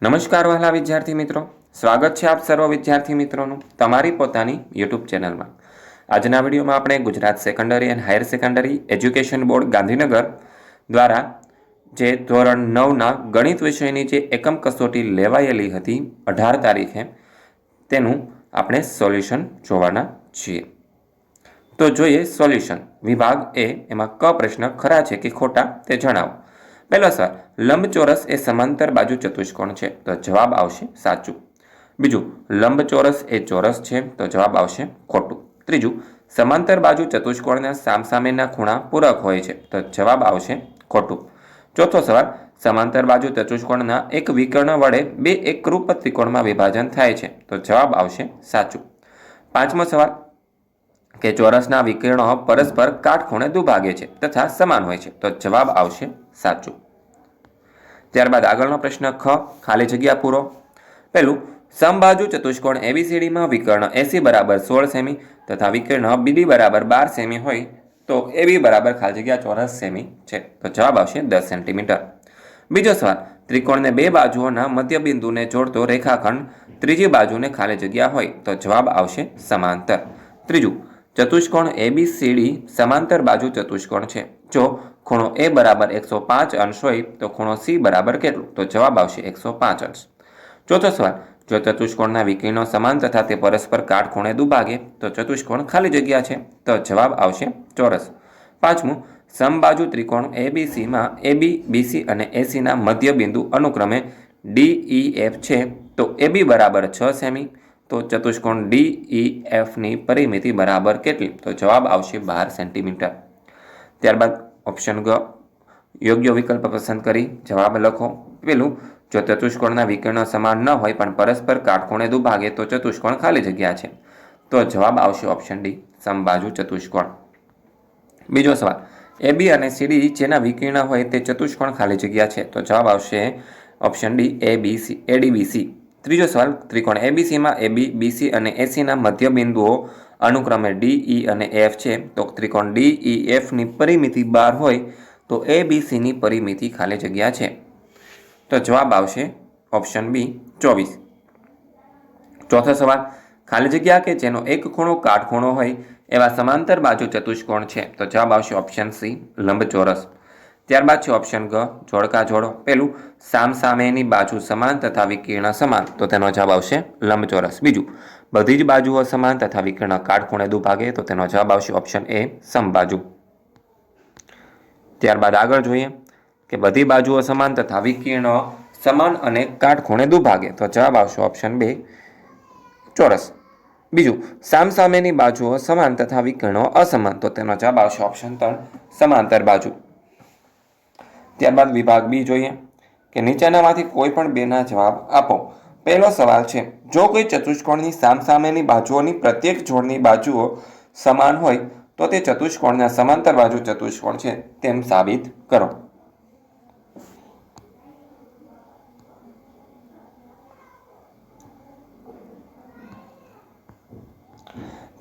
નમસ્કાર વહાલા વિદ્યાર્થી મિત્રો, સ્વાગત છે આપ સર્વ વિદ્યાર્થી મિત્રોનું તમારી પોતાની યુટ્યુબ ચેનલમાં। આજના વિડીયોમાં આપણે Gujarat secondary and higher secondary education board Gandhinagar દ્વારા જે ધોરણ 9ના ગણિત વિષયની જે એકમ કસોટી લેવાયેલી હતી 18 તારીખે તેનું આપણે સોલ્યુશન જોવાના છીએ। તો જોઈએ સોલ્યુશન। વિભાગ એ એમાં ક પ્રશ્ન ખરા છે કે ખોટા તે જણાવો। પહેલો સવાલ, લંબચોરસ એ સમાંતર બાજુ ચતુષ્કોણ છે, તો જવાબ આવશે સાચું। બીજું, લંબચોરસ એ ચોરસ છે, તો જવાબ આવશે ખોટું। ત્રીજું, સમાંતર બાજુ ચતુષ્કોણના સામસામેના ખૂણા પૂરક હોય છે, તો જવાબ આવશે ખોટું। ચોથો સવાલ, સમાંતર બાજુ ચતુષ્કોણના એક વિકર્ણ વડે બે એકરૂપ ત્રિકોણમાં વિભાજન થાય છે, તો જવાબ આવશે સાચું। પાંચમો સવાલ કે ચોરસના વિકર્ણો પરસ્પર કાટખૂણે દુભાગે છે તથા સમાન હોય છે, તો જવાબ આવશે સાચું। ત્યારબાદ આગળનો પ્રશ્ન ખ, ખાલી જગ્યા પૂરો। પહેલું, સમબાજુ ચતુષ્કોણ એબીસીડીમાં વિકર્ણ એસી બરાબર 16 સેમી તથા વિકર્ણ બીડી બરાબર 12 સેમી હોય તો એબી બરાબર ખાલી જગ્યા ચોરસ સેમી છે, તો જવાબ આવશે 10 સેન્ટીમીટર। બીજો સવાલ, ત્રિકોણને બે બાજુઓના મધ્યબિંદુને જોડતો રેખાખંડ ત્રીજી બાજુને ખાલી જગ્યા હોય તો જવાબ આવશે સમાંતર। ત્રીજું, ચતુષ્કોણ એબીસીડી સમાંતર બાજુ ચતુષ્કોણ છે। જો ખૂણો એ બરાબર 105 અંશ હોય તો ખૂણો સી બરાબર કેટલું, તો જવાબ આવશે 105 અંશ। ચોથો સવાલ, જો ચતુષ્કોણના વિકર્ણો સમાન તથા તે પરસ્પર કાટખૂણે દુભાગે તો ચતુષ્કોણ ખાલી જગ્યા છે, તો જવાબ આવશે ચોરસ। પાંચમું, સમબાજુ ત્રિકોણ એબીસીમાં એબી, બીસી અને એસીના મધ્ય બિંદુ અનુક્રમે ડીઈએફ છે, તો એબી બરાબર 6 સેમી, તો ચતુષ્કોણ ડીઈએફની પરિમિતિ બરાબર કેટલી, તો જવાબ આવશે 12 સેન્ટીમીટર। ત્યારબાદ ઓપ્શન ગ, યોગ્ય વિકલ્પ પસંદ કરી જવાબ લખો। પેલું, જો ચતુષ્કોણના વિકર્ણો સમાન ન હોય પણ પરસ્પર કાટખૂણે દુભાગે તો ચતુષ્કોણ ખાલી જગ્યા છે, તો જવાબ આવશે ઓપ્શન ડી, સમબાજુ ચતુષ્કોણ। બીજો સવાલ, એબી અને સીડી જેના વિકર્ણ હોય તે ચતુષ્કોણ ખાલી જગ્યા છે, તો જવાબ આવશે ઓપ્શન ડી, એબીસી એડીબીસી। ત્રીજો સવાલ, ત્રિકોણ એબીસીમાં એબી, બીસી અને એસીના મધ્ય બિંદુઓ અનુક્રમે ડીઈ અને એફ છે, તો ત્રિકોણ ડીઈએફની પરિમિતિ 12 હોય તો એબીસીની પરિમિતિ ખાલી જગ્યા છે, તો જવાબ આવશે ઓપ્શન બી, 24। ચોથો સવાલ, ખાલી જગ્યા કે જેનો એક ખૂણો કાટખૂણો હોય એવા સમાંતર બાજુ ચતુષ્કોણ છે, તો જવાબ આવશે ઓપ્શન સી, લંબચોરસ। ત્યારબાદ છે ઓપ્શન ગ, જોડકા જોડો। પહેલું, સામસામેની બાજુ સમાન તથા વિકર્ણ સમાન, તો તેનો જવાબ આવશે લંબચોરસ। બીજું, બધી જ બાજુઓ સમાન તથા વિકર્ણ કાટખૂણે દુભાગે, તો તેનો જવાબ આવશે ઓપ્શન એ, સમબાજુ। ત્યારબાદ આગળ જોઈએ કે બધી બાજુઓ સમાન તથા વિકર્ણો સમાન અને કાટખૂણે દુભાગે, તો જવાબ આવશે ઓપ્શન બે, ચોરસ। બીજું, સામસામેની બાજુઓ સમાન તથા વિકર્ણો અસમાન, તો તેનો જવાબ આવશે ઓપ્શન 3, સમાંતર બાજુ। ત્યારબાદ વિભાગ બી જોઈએ કે નીચેનામાંથી કોઈ પણ બેના જવાબ આપો। પહેલો સવાલ છે, જો કોઈ ચતુષ્કોણની સામસામેની બાજુઓની પ્રત્યેક જોડની બાજુઓ સમાન હોય તો તે ચતુષ્કોણના સમાંતર બાજુ ચતુષ્કોણ છે તેમ સાબિત કરો।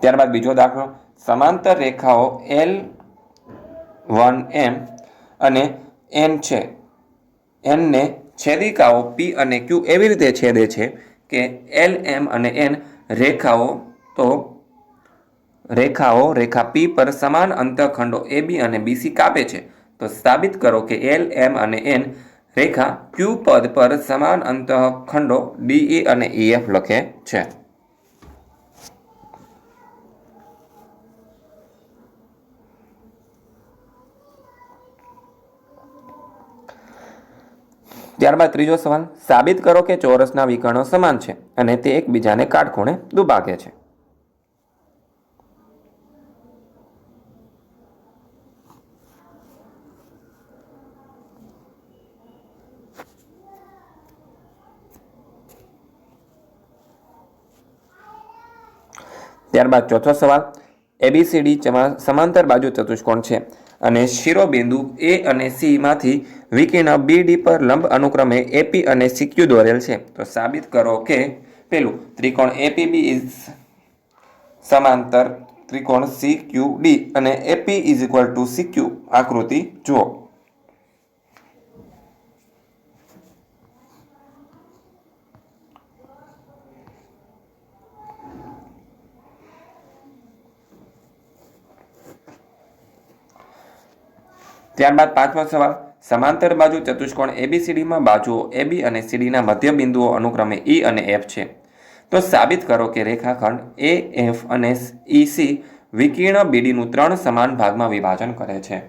ત્યારબાદ બીજો દાખલો, સમાંતર રેખાઓ L1M અને N છે, N ને છેદિકાઓ P અને Q એવી રીતે છેદે છે કે LM અને N રેખા P પર સમાન અંતઃખંડો AB અને BC કાપે છે, તો સાબિત કરો કે LM અને N રેખા Q પદ પર સમાન અંતઃખંડો DE અને EF લખે છે। ત્યારબાદ ત્રીજો સવાલ, સાબિત કરો કે ચોરસના વિકર્ણો સમાન છે અને તે એકબીજાને કાટખૂણે દુભાગે છે। ત્યારબાદ ચોથો સવાલ, એબીસીડી સમાંતર બાજુ ચતુષ્કોણ છે અને શિરોબિંદુ એ અને સી માંથી વિકર્ણ બીડી પર લંબ અનુક્રમે એપી અને સીક્યુ દોરેલ છે, તો સાબિત કરો કે પેલું, ત્રિકોણ એપીબી ઇઝ સમાંતર ત્રિકોણ સીક્યુડી અને AP is equal to CQ આકૃતિ જુઓ। ત્યારબાદ પાંચમો સવાલ, સમાંતર બાજુ ચતુષ્કોણ એબીસીડીમાં બાજુઓ એબી અને સીડીના મધ્ય બિંદુઓ અનુક્રમે ઈ અને એફ છે. તો સાબિત કરો કે રેખાખંડ એ એફ અને ઈસી વિકર્ણ બીડીનું 3 સમાન ભાગમાં વિભાજન કરે છે.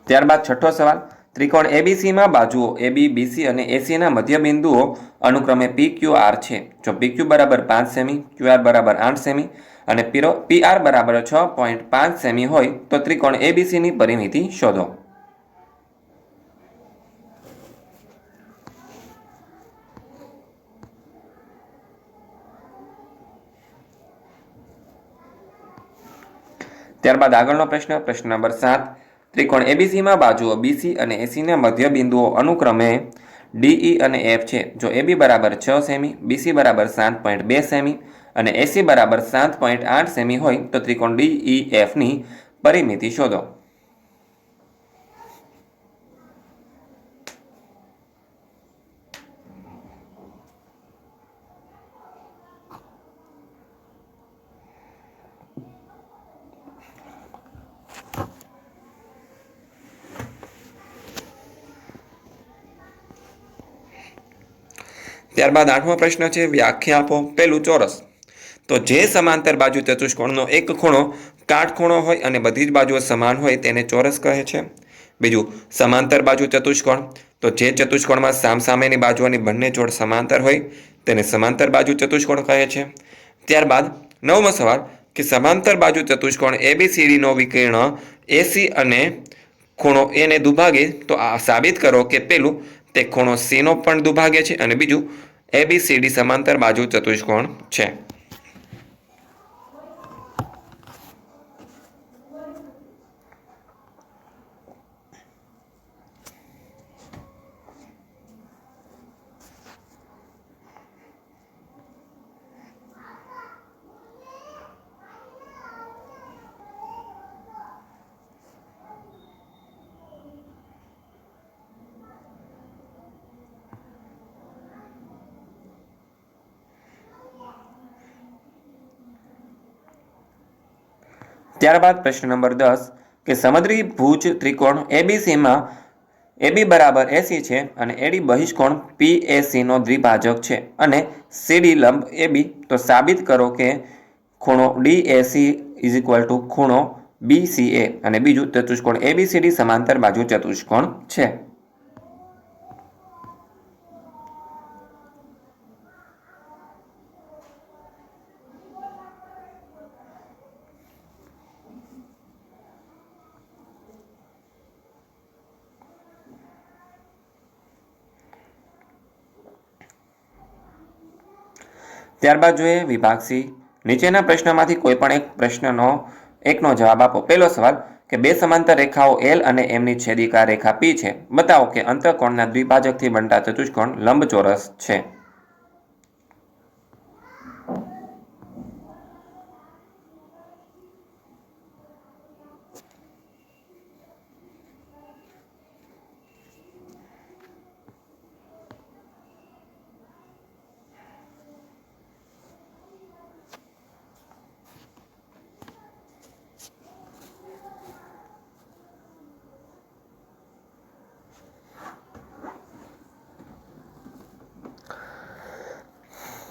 ત્યારબાદ છઠ્ઠો સવાલ, ત્રિકોણ એબીસીમાં બાજુઓ એબી, બીસી અને એસીના મધ્ય બિંદુઓ અનુક્રમે પી ક્યુ આર છે. જો પી ક્યુ બરાબર 5 સેમી, ક્યુઆર બરાબર 8 સેમી અને પીઆર બરાબર 6.5 સેમી હોય તો ત્રિકોણ એબીસીની પરિમિતિ શોધો. ત્યારબાદ આગળનો પ્રશ્ન, પ્રશ્ન નંબર 7, ત્રિકોણ એબીસીમાં બાજુઓ બીસી અને એસીના મધ્ય બિંદુઓ અનુક્રમે ડીઈ અને એફ છે. જો એબી બરાબર 6 સેમી, બીસી બરાબર 7.2 સેમી અને એસી બરાબર 7.8 સેમી હોય તો ત્રિકોણ ડીઈએફની પરિમિતિ શોધો. ત્યારબાદ આઠમો પ્રશ્ન છે, વ્યાખ્યા આપો. પહેલું, ચોરસ. તો જે સમાંતર બાજુ ચતુષ્કોણનો એક ખૂણો કાટખૂણો હોય અને બધી જ બાજુઓ સમાન હોય તેને ચોરસ કહે છે. બીજું, સમાંતર બાજુ ચતુષ્કોણ. તો જે ચતુષ્કોણમાં સામસામેની બાજુઓની બંને જોડ સમાંતર હોય તેને સમાંતર બાજુ ચતુષ્કોણ કહે છે. ત્યારબાદ નવમો સવાલ કે સમાંતર બાજુ ચતુષ્કોણ એબીસીડીનો વિકર્ણ એસી અને ખૂણો એને દુભાગે તો આ સાબિત કરો કે પેલું, તે ખૂણો સીનો પણ દુભાગે છે અને બીજું, એબીસીડી સમાંતર બાજુ ચતુષ્કોણ છે. ત્યારબાદ પ્રશ્ન નંબર 10 કે સમદ્રી ભુજ ત્રિકોણ એબીસીમાં એબી બરાબર એસી છે અને એડી બહિષ્કોણ પીએસી નો દ્વિભાજક છે અને સીડી લંબ એબી. તો સાબિત કરો કે ખૂણો ડીએસી ઇઝ ઇક્વલ ટુ ખૂણો બીસીએ અને બીજું, ચતુષ્કોણ એબીસીડી સમાંતર બાજુ ચતુષ્કોણ છે. ત્યારબાદ જોઈએ વિભાગ સી. નીચેના પ્રશ્નોમાંથી કોઈ પણ એકનો જવાબ આપો. પહેલો સવાલ કે બે સમાંતર રેખાઓ એલ અને એમની છેદિકા રેખા પી છે. બતાવો કે અંતઃકોણના દ્વિભાજકથી બનતા ચતુષ્કોણ લંબચોરસ છે.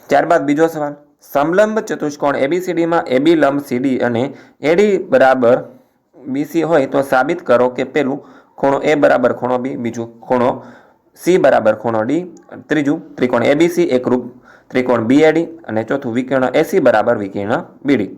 ત્યારબાદ બીજો સવાલ, સમલંબ ચતુષ્કોણ એબીસીડીમાં એબી લંબ સીડી અને એડી બરાબર બીસી હોય તો સાબિત કરો કે પેલું, ખૂણો એ બરાબર ખૂણો બી, બીજું ખૂણો સી બરાબર ખૂણો ડી, ત્રીજું, ત્રિકોણ એબીસી એકરૂપ ત્રિકોણ બીએડી અને ચોથું, વિકર્ણ એસી બરાબર વિકર્ણ બીડી.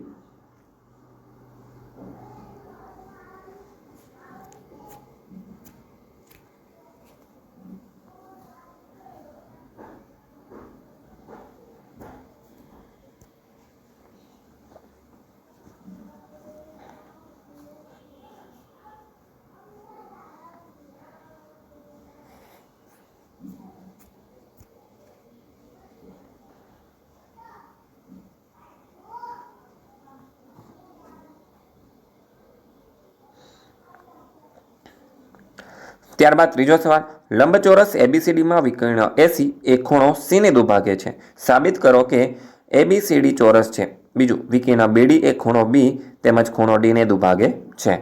ત્યારબાદ ત્રીજો સવાલ, લંબચોરસ એબીસીડીમાં વિકર્ણ એસી એ ખૂણો સી ને દુભાગે છે, સાબિત કરો કે એબીસીડી ચોરસ છે. બીજું, વિકર્ણ બીડી એ ખૂણો બી તેમજ ખૂણો ડી ને દુભાગે છે.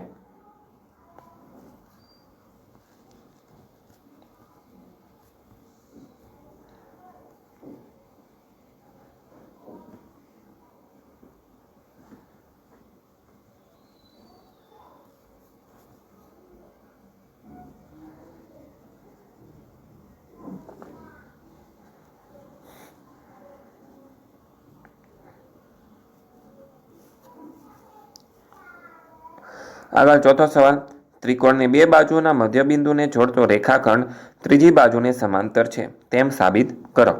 આગળ ચોથો સવાલ, ત્રિકોણની બે બાજુના મધ્યબિંદુને જોડતો રેખાખંડ ત્રીજી બાજુને સમાંતર છે તેમ સાબિત કરો.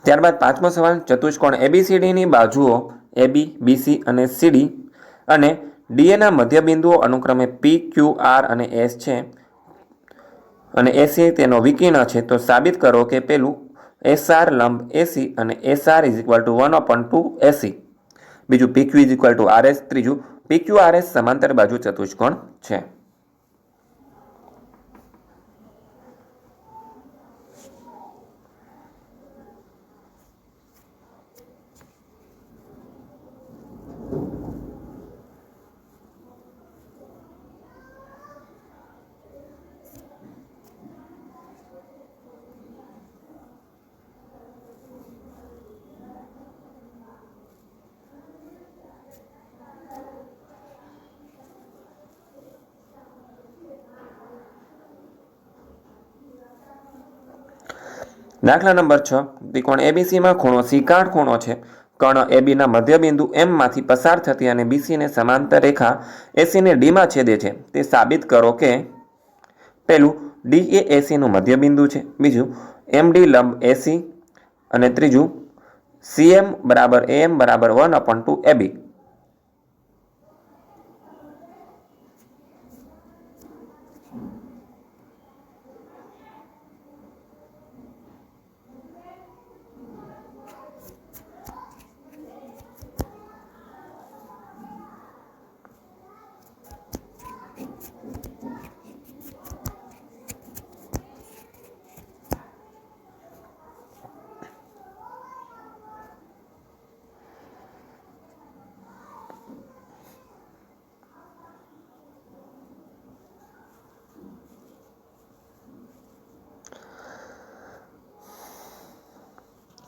ત્યારબાદ પાંચમો સવાલ, ચતુષ્કોણ એબીસીડીની બાજુઓ એબી, બીસી અને સીડી અને ડીએના મધ્યબિંદુઓ અનુક્રમે પી, ક્યુ, આર અને એસ છે અને એસી તેનો વિકર્ણ છે, તો સાબિત કરો કે પેલું એસઆર લંબ એસી અને એસઆર ઇઝ ઇક્વલ ટુ 1/2 એસી. બીજું, PQ is equal two RS. ત્રીજું, પીક્યુ આરએસ સમાંતર બાજુ ચતુષ્કોણ છે. દાખલા નંબર 6, ત્રિકોણ એબીસીમાં ખૂણો સી કાટખૂણો છે. કર્ણ એબીના મધ્યબિંદુ એમ માંથી પસાર થતી અને બીસીને સમાંતર રેખા એસીને ડીમાં છેદે છે, તે સાબિત કરો કે પહેલું, ડી એ એસીનું મધ્યબિંદુ છે. બીજું, એમડી લંબ એસી અને ત્રીજું, સીએમ બરાબર એમ બરાબર 1/2 એબી.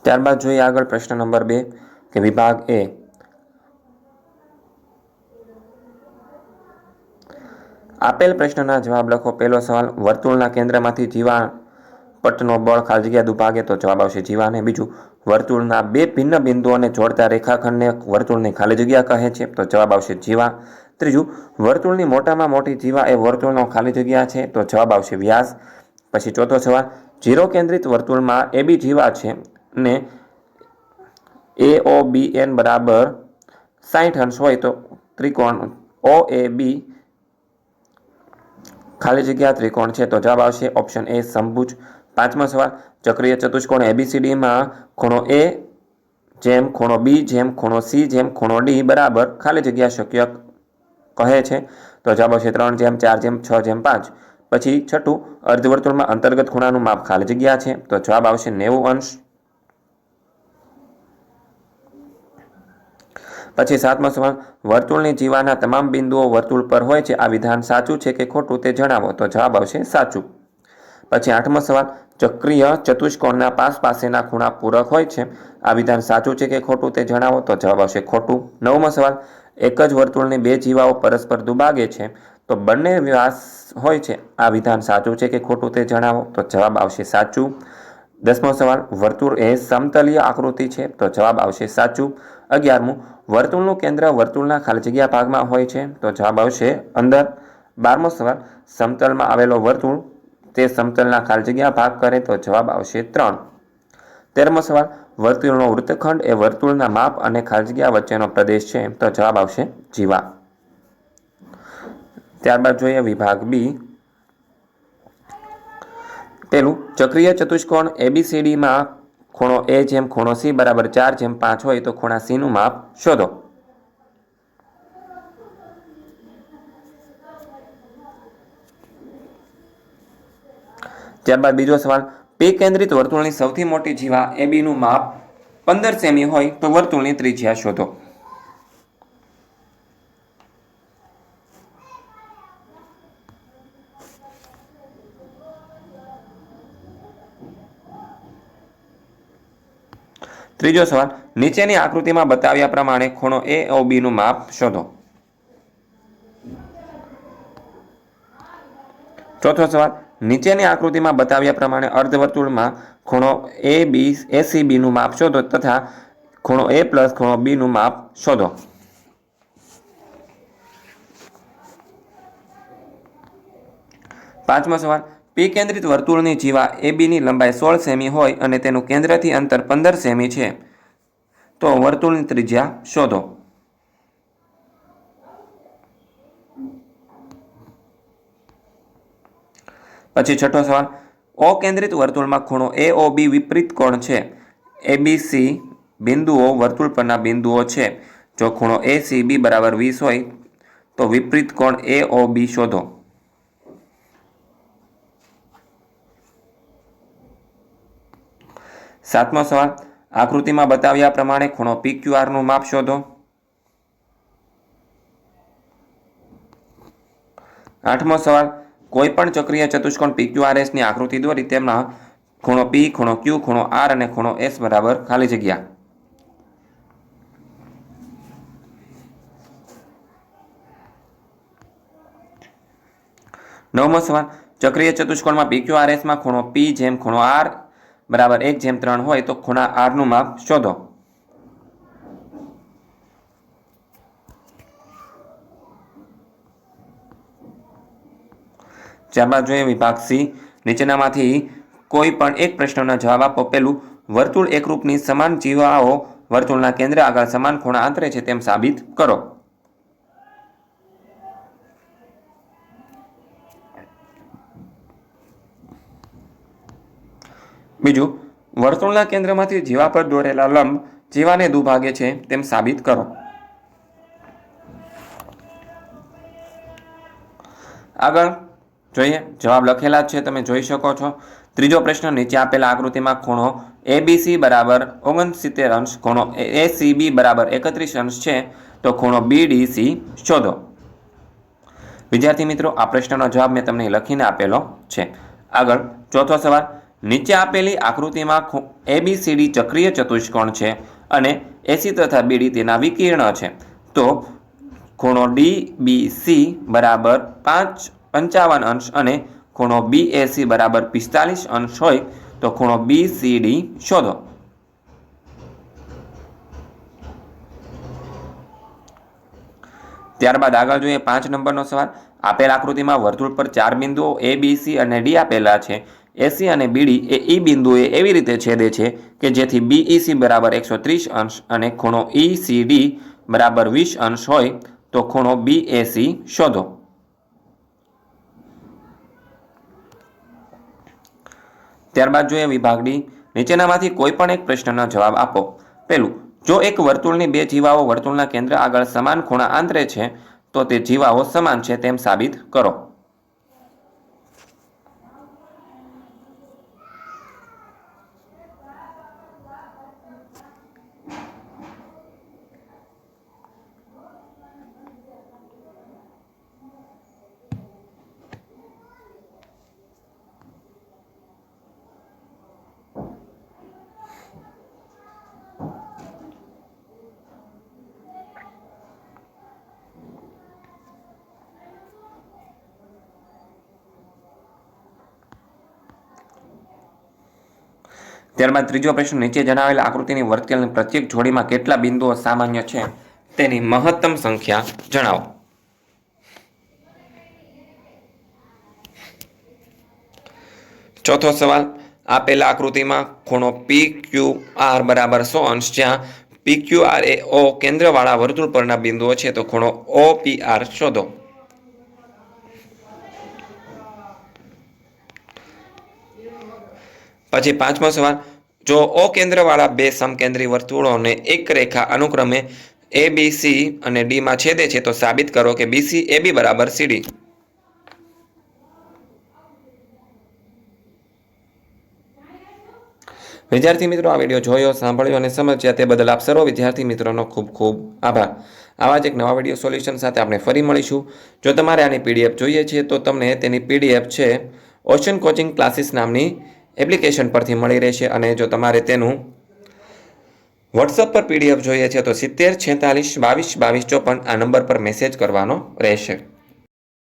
ત્યારબાદ જોઈએ આગળ પ્રશ્ન નંબર 2 કે વિભાગ એ, આપેલ પ્રશ્નના જવાબ લખો. પહેલો સવાલ, વર્તુળના કેન્દ્રમાંથી જીવાપટનો બળ ખાલી જગ્યા દુભાગે, તો જવાબ આવશે જીવાને. બીજું, વર્તુળના બે ભિન્ન બિંદુઓને જોડતા રેખાખંડને વર્તુળની ખાલી જગ્યા કહે છે, તો જવાબ આવશે જીવા. ત્રીજું, વર્તુળની મોટામાં મોટી જીવા એ વર્તુળનો ખાલી જગ્યા છે, તો જવાબ આવશે વ્યાસ. પછી ચોથો સવાલ, 0 કેન્દ્રિત વર્તુળમાં એબી જીવા છે ને AOBN બરાબર 60 અંશ હોય તો ત્રિકોણ OAB ખાલી જગ્યા ત્રિકોણ છે, તો જવાબ આવશે ઓપ્શન એ સમભુજ. પાંચમો સવાલ, ચક્રીય ચતુષ્કોણ એબીસીડીમાં ખૂણો એ જેમ ખૂણો બી જેમ ખૂણો સી જેમ ખૂણો ડી બરાબર ખાલી જગ્યા શક્ય કહે છે, તો જવાબ આવશે 3/4/6/5. પછી છઠ્ઠું, અર્ધવર્તુળમાં અંતર્ગત ખૂણાનું માપ ખાલી જગ્યા છે, તો જવાબ આવશે 90 અંશ. પછી સાતમો સવાલ, વર્તુળની જીવાના તમામ બિંદુઓ વર્તુળ પર હોય છે, આ વિધાન સાચું છે કે ખોટું તે જણાવો, તો જવાબ આવશે સાચું. પછી આઠમો સવાલ, ચક્રીય ચતુષ્કોણના પાસેના ખૂણા પૂરક હોય છે, આ વિધાન સાચું છે કે ખોટું તે જણાવો, તો જવાબ આવશે ખોટું. નવમો સવાલ, એક જ વર્તુળની બે જીવાઓ પરસ્પર દુભાગે છે તો બંને વ્યાસ હોય છે, આ વિધાન સાચું છે કે ખોટું તે જણાવો, તો જવાબ આવશે સાચું. 10મો સવાલ, વર્તુળ એ સમતલીય આકૃતિ છે, તો જવાબ આવશે સાચું. 11મું, વર્તુળનું કેન્દ્ર વર્તુળના ખાલી જગ્યા ભાગમાં હોય છે, તો જવાબ આવશે અંદર. 12મો સવાલ, સમતલમાં આવેલો વર્તુળ તે સમતલના ખાલી જગ્યા ભાગ કરે, તો જવાબ આવશે 3. 13મો સવાલ, વર્તુળનો વૃત્તખંડ એ વર્તુળના માપ અને ખાલી જગ્યા વચ્ચેનો પ્રદેશ છે, તો જવાબ આવશે જીવા. ત્યારબાદ જોઈએ વિભાગ બી. પેલું ચક્રીય ચતુષ્કોણ ABCDમાં ખૂણો A જેમ ખૂણો C બરાબર 4/5 હોય તો ખૂણા C નું માપ શોધો. ત્યારબાદ બીજો સવાલ, P કેન્દ્રિત વર્તુળની સૌથી મોટી જીવા AB નું માપ 15 સેમી હોય તો વર્તુળની ત્રિજ્યા શોધો. ત્રીજો સવાલ, નીચેની આકૃતિમાં બતાવ્યા પ્રમાણે ખૂણો AOB નું માપ શોધો. ચોથો સવાલ, નીચેની આકૃતિમાં બતાવ્યા પ્રમાણે અર્ધવર્તુળમાં ખૂણો ACB નું માપ શોધો તથા ખૂણો A પ્લસ ખૂણો B નું માપ શોધો. પાંચમો સવાલ, P કેન્દ્રિત વર્તુળની જીવા AB ની લંબાઈ 16 સેમી હોય અને તેનું કેન્દ્રથી અંતર 15 સેમી છે તો વર્તુળની ત્રિજ્યા શોધો. પછી છઠ્ઠો સવાલ, O કેન્દ્રિત વર્તુળમાં ખૂણો AOB વિપરીત કોણ છે. ABC બિંદુઓ વર્તુળ પરના બિંદુઓ છે. જો ખૂણો ACB બરાબર 20 હોય તો વિપરીત કોણ AOB શોધો. સાતમો સવાલ, આકૃતિમાં બતાવ્યા પ્રમાણે ખૂણો PQR નું માપ શોધો. આઠમો સવાલ, કોઈ પણ ચક્રીય ચતુષ્કોણ PQRS ની આકૃતિ દોરી તેમાં ખૂણો P, ખૂણો Q, ખૂણો R અને ખૂણો S બરાબર ખાલી જગ્યા. નવમો સવાલ, ચક્રીય ચતુષ્કોણમાં PQRS માં ખૂણો P જેમ ખૂણો R બરાબર 1/3 હોય તો ખૂણા R નું માપ શોધો. ત્યારબાદ જોઈએ વિભાગ સી. નીચેનામાંથી કોઈ પણ એક પ્રશ્નનો જવાબ આપો. પેલું, વર્તુળ એકરૂપની સમાન જીવાઓ વર્તુળના કેન્દ્ર આગળ સમાન ખૂણા આંતરે છે તેમ સાબિત કરો. બીજું, વર્તુળના કેન્દ્રમાંથી જીવા પર દોરેલા લંબ જીવાને દુભાગે છે તેમ સાબિત કરો. આગળ જોઈએ, જવાબ લખેલા છે તમે જોઈ શકો છો. ત્રીજો પ્રશ્ન, નીચે આપેલા આકૃતિમાં ખૂણો ABC બરાબર 69 અંશ, ખૂણો ACB બરાબર 31 અંશ છે તો ખૂણો BDC શોધો. વિદ્યાર્થી મિત્રો, આ પ્રશ્નનો જવાબ મેં તમને લખીને આપેલો છે. આગળ ચોથો સવાલ, નીચે આપેલી આકૃતિમાં ABCD ચક્રીય ચતુષ્કોણ છે અને AC તથા BD તેના વિકર્ણ છે તો ખૂણો DBC બરાબર 55 અંશ અને ખૂણો BAC બરાબર 45 અંશ હોય તો ખૂણો BCD શોધો. ત્યારબાદ આગળ જોઈએ 5 નંબરનો સવાલ, આપેલ આકૃતિમાં વર્તુળ પર 4 બિંદુઓ A, B, C અને D આપેલા છે. AC અને BD એ E બિંદુએ એવી રીતે છેદે છે કે જેથી BEC બરાબર 130 અંશ અને ખૂણો ECD બરાબર 20 અંશ હોય તો ખૂણો BAC શોધો. ત્યારબાદ જોઈએ વિભાગ ડી. નીચેનામાંથી કોઈ પણ એક પ્રશ્નનો જવાબ આપો. પેલું, જો એક વર્તુળની બે જીવાઓ વર્તુળના કેન્દ્ર આગળ સમાન ખૂણા આંતરે છે તો તે જીવાઓ સમાન છે તેમ સાબિત કરો. ત્યારબાદ ત્રીજો પ્રશ્ન, નીચે જણાવેલા આકૃતિની વર્તુળની પ્રત્યેક જોડીમાં કેટલા બિંદુઓ સામાન્ય છે તેની મહત્તમ સંખ્યા જણાવો. ચોથો સવાલ, આપેલા આકૃતિમાં ખૂણો PQR બરાબર 100 અંશ, જ્યાં PQR એ O કેન્દ્રવાળા વર્તુળ પરના બિંદુઓ છે, તો ખૂણો OPR શોધો. પછી 5મો સવાલ, જો O કેન્દ્રવાળા બે સમકેન્દ્રી વર્તુળોને એક રેખા અનુક્રમે ABC અને D માં છેદે છે, તો સાબિત કરો કે BC AB બરાબર CD. વિદ્યાર્થી મિત્રો, આ વિડીયો જોયો, સાંભળ્યો અને સમજ્યા તે બદલ આપ સર્વ વિદ્યાર્થી મિત્રોનો ખૂબ ખૂબ આભાર. આવા જ એક નવા વિડીયો સોલ્યુશન સાથે આપણે ફરી મળીશું. જો તમારે આની PDF જોઈએ છે તો તમને તેની PDF છે ઓશન કોચિંગ ક્લાસીસ નામની એપ્લિકેશન પરથી મળી રહેશે. અને જો તમારે તેનું વોટ્સઅપ પર PDF જોઈએ છે તો 70 46 22 22 54 આ નંબર પર મેસેજ કરવાનો રહેશે.